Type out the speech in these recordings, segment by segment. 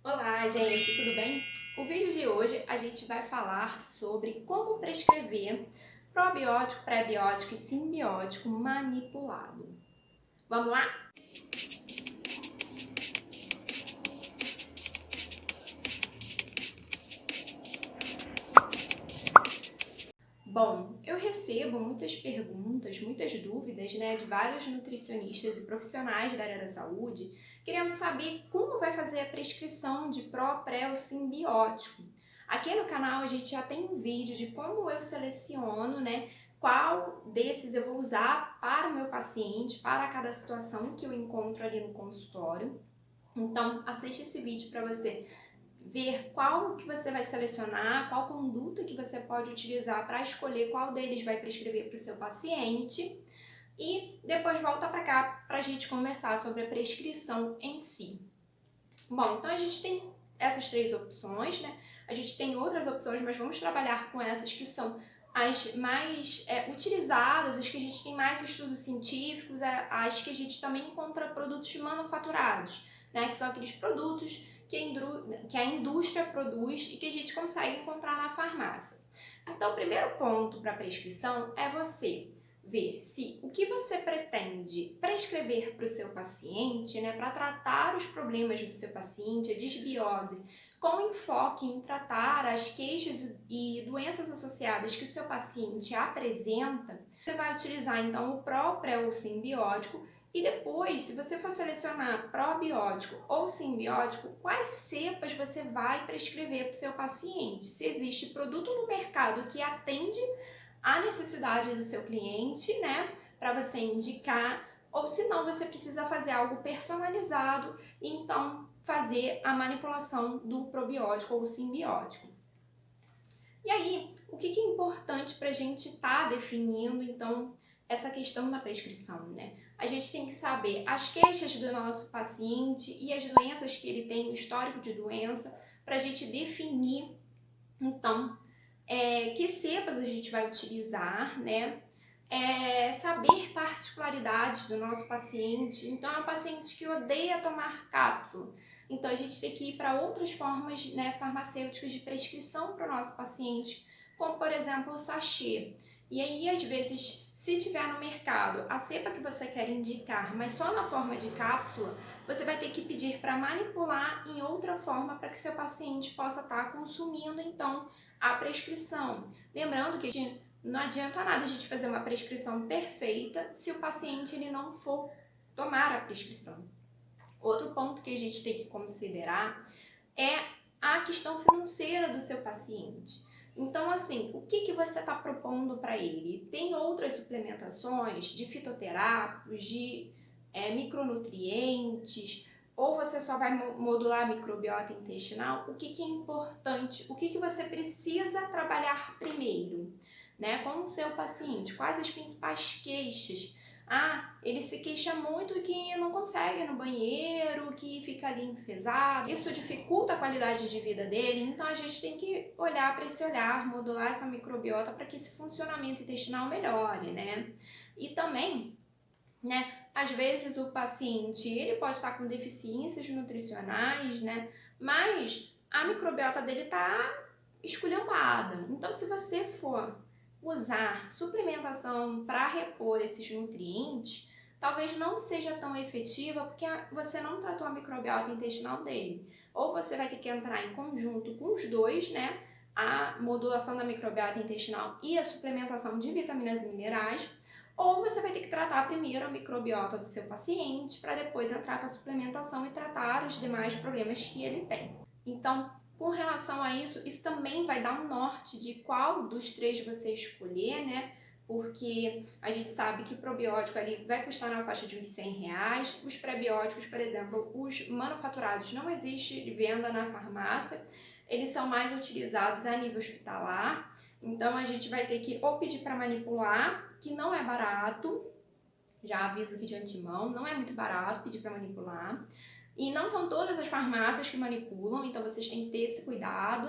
Olá, gente, tudo bem? O vídeo de hoje a gente vai falar sobre como prescrever probiótico, prebiótico e simbiótico manipulado. Vamos lá? Bom, eu recebo muitas perguntas, muitas dúvidas, de vários nutricionistas e profissionais da área da saúde, querendo saber como vai fazer a prescrição de pró, pré ou simbiótico. Aqui no canal a gente já tem um vídeo de como eu seleciono, qual desses eu vou usar para o meu paciente, para cada situação que eu encontro ali no consultório. Então, assiste esse vídeo para você ver qual que você vai selecionar, qual conduta que você pode utilizar para escolher qual deles vai prescrever para o seu paciente e depois volta para cá para a gente conversar sobre a prescrição em si. Bom, então a gente tem essas três opções, A gente tem outras opções, mas vamos trabalhar com essas que são as mais utilizadas, as que a gente tem mais estudos científicos, as que a gente também encontra produtos manufaturados, que são aqueles produtos que a indústria produz e que a gente consegue encontrar na farmácia. Então, o primeiro ponto para a prescrição é você ver se o que você pretende prescrever para o seu paciente, para tratar os problemas do seu paciente, a disbiose, com enfoque em tratar as queixas e doenças associadas que o seu paciente apresenta, você vai utilizar então o pró, pré ou simbiótico. E depois, se você for selecionar probiótico ou simbiótico, quais cepas você vai prescrever para o seu paciente? Se existe produto no mercado que atende à necessidade do seu cliente, para você indicar, ou se não, você precisa fazer algo personalizado e então fazer a manipulação do probiótico ou simbiótico. E aí, o que é importante para a gente estar definindo, então, essa questão da prescrição, A gente tem que saber as queixas do nosso paciente e as doenças que ele tem, o histórico de doença, para a gente definir, então, que cepas a gente vai utilizar, saber particularidades do nosso paciente. Então, é um paciente que odeia tomar cápsula. Então, a gente tem que ir para outras formas, farmacêuticas de prescrição para o nosso paciente, como, por exemplo, o sachê. E aí, às vezes, se tiver no mercado a cepa que você quer indicar, mas só na forma de cápsula, você vai ter que pedir para manipular em outra forma para que seu paciente possa estar consumindo, então, a prescrição. Lembrando que não adianta nada a gente fazer uma prescrição perfeita se o paciente ele não for tomar a prescrição. Outro ponto que a gente tem que considerar é a questão financeira do seu paciente. Então, assim, o que você está propondo para ele? Tem outras suplementações de fitoterápicos, de micronutrientes, ou você só vai modular a microbiota intestinal? O que é importante? O que você precisa trabalhar primeiro, com o seu paciente? Quais as principais queixas? Ele se queixa muito que não consegue ir no banheiro, que fica ali enfesado. Isso dificulta a qualidade de vida dele, então a gente tem que olhar para esse olhar, modular essa microbiota para que esse funcionamento intestinal melhore, E também, às vezes o paciente, ele pode estar com deficiências nutricionais, mas a microbiota dele está esculhambada. Então, se você for usar suplementação para repor esses nutrientes, talvez não seja tão efetiva porque você não tratou a microbiota intestinal dele. Ou você vai ter que entrar em conjunto com os dois, a modulação da microbiota intestinal e a suplementação de vitaminas e minerais, ou você vai ter que tratar primeiro a microbiota do seu paciente para depois entrar com a suplementação e tratar os demais problemas que ele tem. Então, com relação a isso, isso também vai dar um norte de qual dos três você escolher, Porque a gente sabe que probiótico ali vai custar na faixa de uns R$100. Os prebióticos, por exemplo, os manufaturados, não existe venda na farmácia. Eles são mais utilizados a nível hospitalar. Então, a gente vai ter que ou pedir para manipular, que não é barato. Já aviso aqui de antemão, não é muito barato pedir para manipular. E não são todas as farmácias que manipulam, então vocês têm que ter esse cuidado,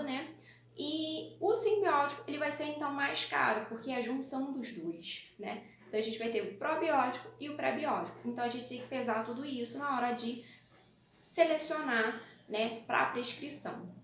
E o simbiótico, ele vai ser então mais caro, porque é a junção dos dois, Então a gente vai ter o probiótico e o prebiótico. Então a gente tem que pesar tudo isso na hora de selecionar né, para a prescrição.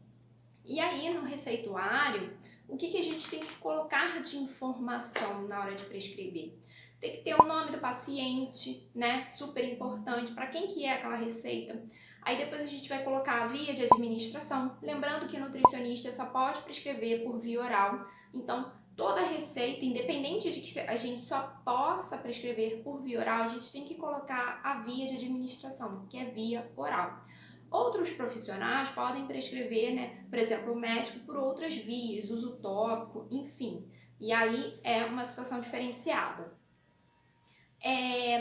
E aí no receituário, o que a gente tem que colocar de informação na hora de prescrever? Tem que ter o nome do paciente, né? Super importante, para quem que é aquela receita. Aí depois a gente vai colocar a via de administração, lembrando que nutricionista só pode prescrever por via oral. Então, toda receita, independente de que a gente só possa prescrever por via oral, a gente tem que colocar a via de administração, que é via oral. Outros profissionais podem prescrever, né, por exemplo, o médico por outras vias, uso tópico, enfim. E aí é uma situação diferenciada.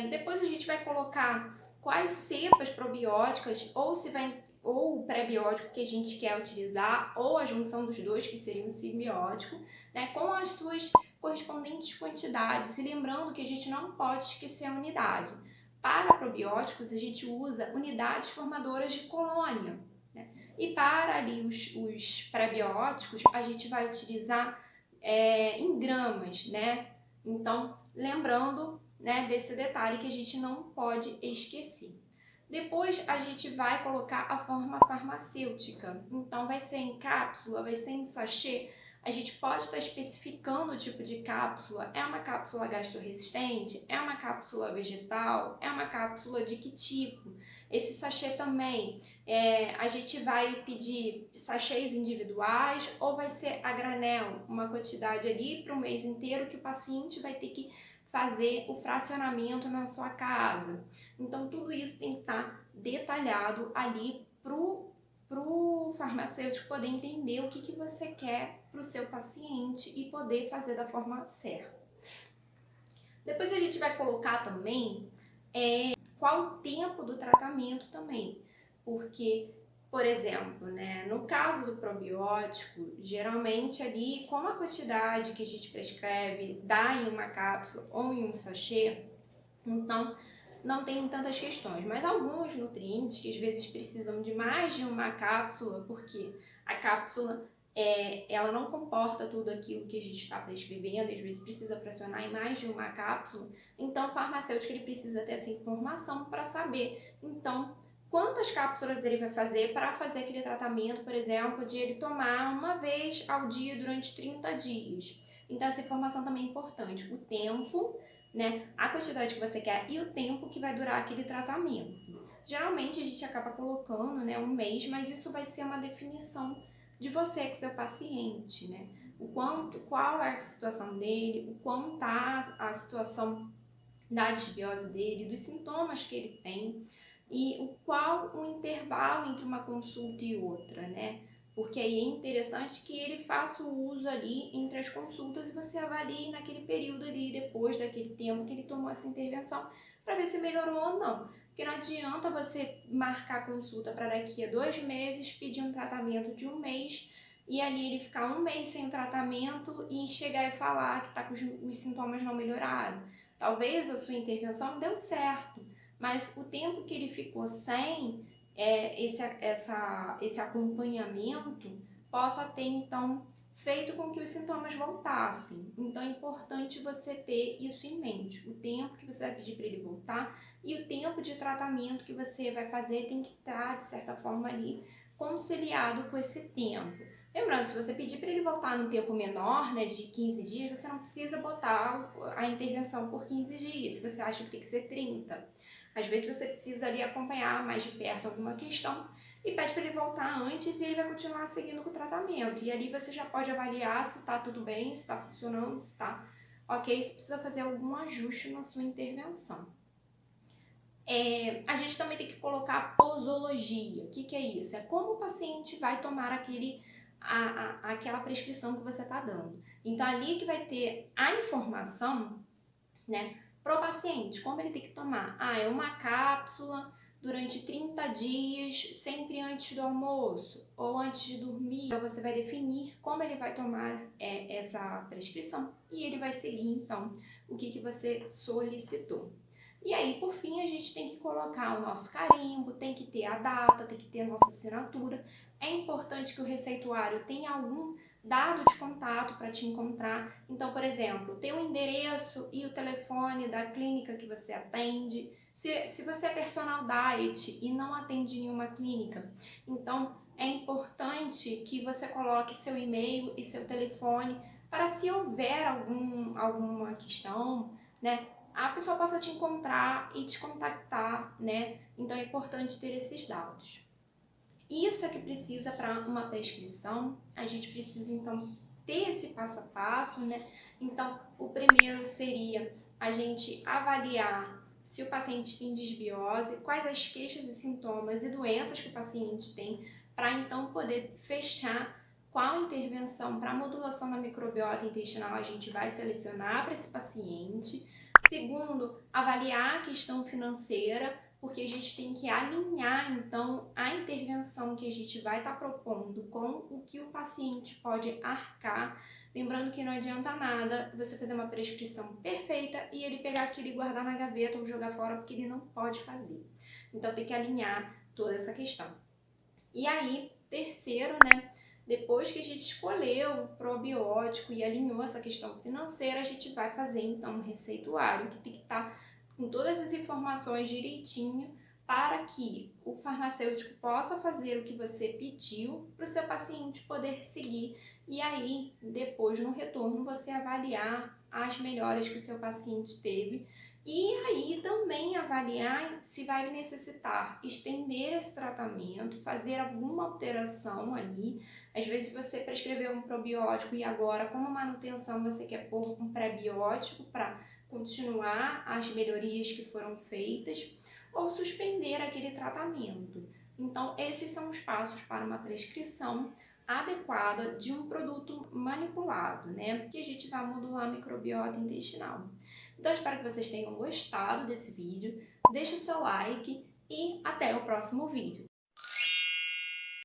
Depois a gente vai colocar quais cepas probióticas ou o pré-biótico que a gente quer utilizar, ou a junção dos dois, que seria um simbiótico, né, com as suas correspondentes quantidades. E lembrando que a gente não pode esquecer a unidade. Para probióticos, a gente usa unidades formadoras de colônia, né? E para ali os pré-bióticos, a gente vai utilizar em gramas, né? Então, lembrando, né, desse detalhe que a gente não pode esquecer. Depois a gente vai colocar a forma farmacêutica, então vai ser em cápsula, vai ser em sachê. A gente pode estar especificando o tipo de cápsula, é uma cápsula gastroresistente, é uma cápsula vegetal, é uma cápsula de que tipo. Esse sachê também, a gente vai pedir sachês individuais ou vai ser a granel, uma quantidade ali para o mês inteiro que o paciente vai ter que fazer o fracionamento na sua casa. Então, tudo isso tem que estar detalhado ali para o farmacêutico poder entender o que você quer para o seu paciente e poder fazer da forma certa. Depois a gente vai colocar também qual o tempo do tratamento também, porque, por exemplo, né, no caso do probiótico, geralmente ali, como a quantidade que a gente prescreve dá em uma cápsula ou em um sachê, então não tem tantas questões, mas alguns nutrientes que às vezes precisam de mais de uma cápsula, porque a cápsula ela não comporta tudo aquilo que a gente está prescrevendo, às vezes precisa fracionar em mais de uma cápsula, então o farmacêutico ele precisa ter essa informação para saber, então, quantas cápsulas ele vai fazer para fazer aquele tratamento, por exemplo, de ele tomar uma vez ao dia durante 30 dias. Então essa informação também é importante, o tempo, né, a quantidade que você quer e o tempo que vai durar aquele tratamento. Geralmente a gente acaba colocando, né, um mês, mas isso vai ser uma definição de você com o seu paciente, né? Qual é a situação dele, o quão tá a situação da disbiose dele, dos sintomas que ele tem e qual o intervalo entre uma consulta e outra, né? Porque aí é interessante que ele faça o uso ali entre as consultas e você avalie naquele período ali, depois daquele tempo que ele tomou essa intervenção, para ver se melhorou ou não. Porque não adianta você marcar a consulta para daqui a 2 meses, pedir um tratamento de 1 mês e ali ele ficar 1 mês sem tratamento e chegar e falar que tá com os sintomas não melhoraram. Talvez a sua intervenção deu certo, mas o tempo que ele ficou sem esse acompanhamento possa ter, então, feito com que os sintomas voltassem. Então, é importante você ter isso em mente. O tempo que você vai pedir para ele voltar e o tempo de tratamento que você vai fazer tem que estar, de certa forma, ali conciliado com esse tempo. Lembrando, se você pedir para ele voltar num tempo menor, né, de 15 dias, você não precisa botar a intervenção por 15 dias, se você acha que tem que ser 30. Às vezes você precisa ali acompanhar mais de perto alguma questão e pede para ele voltar antes e ele vai continuar seguindo com o tratamento. E ali você já pode avaliar se está tudo bem, se está funcionando, se está ok, se precisa fazer algum ajuste na sua intervenção. A gente também tem que colocar a posologia. O que é isso? É como o paciente vai tomar aquela prescrição que você está dando. Então, ali que vai ter a informação, né, para o paciente, como ele tem que tomar. É uma cápsula durante 30 dias, sempre antes do almoço ou antes de dormir. Então, você vai definir como ele vai tomar essa prescrição e ele vai seguir, então, o que você solicitou. E aí, por fim, a gente tem que colocar o nosso carimbo, tem que ter a data, tem que ter a nossa assinatura. É importante que o receituário tenha algum dado de contato para te encontrar. Então, por exemplo, ter o endereço e o telefone da clínica que você atende. Se você é personal diet e não atende nenhuma clínica, então é importante que você coloque seu e-mail e seu telefone para, se houver alguma questão, né, a pessoa possa te encontrar e te contactar, né? Então é importante ter esses dados. Isso é que precisa para uma prescrição. A gente precisa então ter esse passo a passo, né? Então, o primeiro seria a gente avaliar se o paciente tem desbiose, quais as queixas e sintomas e doenças que o paciente tem, para então poder fechar qual intervenção para modulação da microbiota intestinal a gente vai selecionar para esse paciente. Segundo, avaliar a questão financeira, porque a gente tem que alinhar, então, a intervenção que a gente vai estar propondo com o que o paciente pode arcar. Lembrando que não adianta nada você fazer uma prescrição perfeita e ele pegar aquilo e guardar na gaveta ou jogar fora, porque ele não pode fazer. Então, tem que alinhar toda essa questão. E aí, terceiro, né? Depois que a gente escolheu o probiótico e alinhou essa questão financeira, a gente vai fazer então um receituário que tem que estar com todas as informações direitinho para que o farmacêutico possa fazer o que você pediu para o seu paciente poder seguir. E aí, depois no retorno, você avaliar as melhoras que o seu paciente teve. E aí também avaliar se vai necessitar estender esse tratamento, fazer alguma alteração ali. Às vezes você prescreveu um probiótico e agora, como manutenção, você quer pôr um pré-biótico para continuar as melhorias que foram feitas ou suspender aquele tratamento. Então, esses são os passos para uma prescrição adequada de um produto manipulado, né? Que a gente vai modular a microbiota intestinal. Então, eu espero que vocês tenham gostado desse vídeo. Deixe o seu like e até o próximo vídeo.